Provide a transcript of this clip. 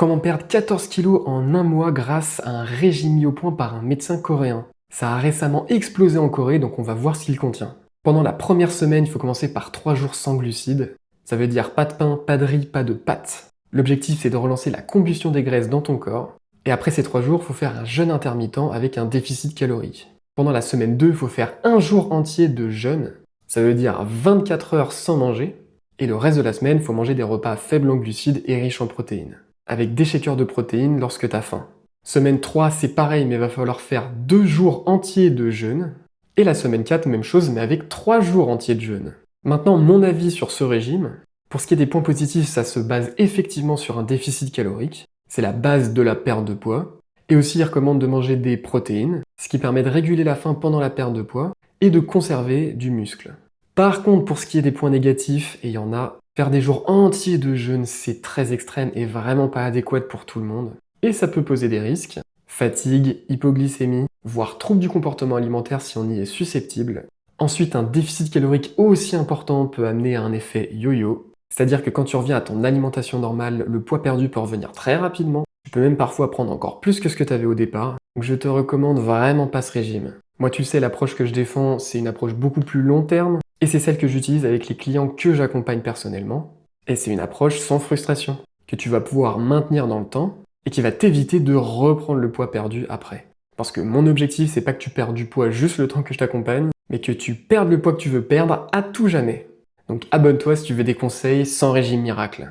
Comment perdre 14 kilos en un mois grâce à un régime mis au point par un médecin coréen. Ça a récemment explosé en Corée, donc on va voir ce qu'il contient. Pendant la première semaine, il faut commencer par 3 jours sans glucides. Ça veut dire pas de pain, pas de riz, pas de pâtes. L'objectif, c'est de relancer la combustion des graisses dans ton corps. Et après ces 3 jours, il faut faire un jeûne intermittent avec un déficit calorique. Pendant la semaine 2, il faut faire un jour entier de jeûne. Ça veut dire 24 heures sans manger. Et le reste de la semaine, il faut manger des repas faibles en glucides et riches en protéines, avec des shakers de protéines lorsque t'as faim. Semaine 3, c'est pareil, mais il va falloir faire 2 jours entiers de jeûne. Et la semaine 4, même chose, mais avec 3 jours entiers de jeûne. Maintenant, mon avis sur ce régime. Pour ce qui est des points positifs, ça se base effectivement sur un déficit calorique. C'est la base de la perte de poids. Et aussi, il recommande de manger des protéines, ce qui permet de réguler la faim pendant la perte de poids et de conserver du muscle. Par contre, pour ce qui est des points négatifs, et il y en a, faire des jours entiers de jeûne, c'est très extrême et vraiment pas adéquat pour tout le monde. Et ça peut poser des risques. Fatigue, hypoglycémie, voire troubles du comportement alimentaire si on y est susceptible. Ensuite, un déficit calorique aussi important peut amener à un effet yo-yo. C'est-à-dire que quand tu reviens à ton alimentation normale, le poids perdu peut revenir très rapidement. Tu peux même parfois prendre encore plus que ce que tu avais au départ. Donc je te recommande vraiment pas ce régime. Moi, tu sais, l'approche que je défends, c'est une approche beaucoup plus long terme. Et c'est celle que j'utilise avec les clients que j'accompagne personnellement. Et c'est une approche sans frustration, que tu vas pouvoir maintenir dans le temps et qui va t'éviter de reprendre le poids perdu après. Parce que mon objectif, c'est pas que tu perdes du poids juste le temps que je t'accompagne, mais que tu perdes le poids que tu veux perdre à tout jamais. Donc abonne-toi si tu veux des conseils sans régime miracle.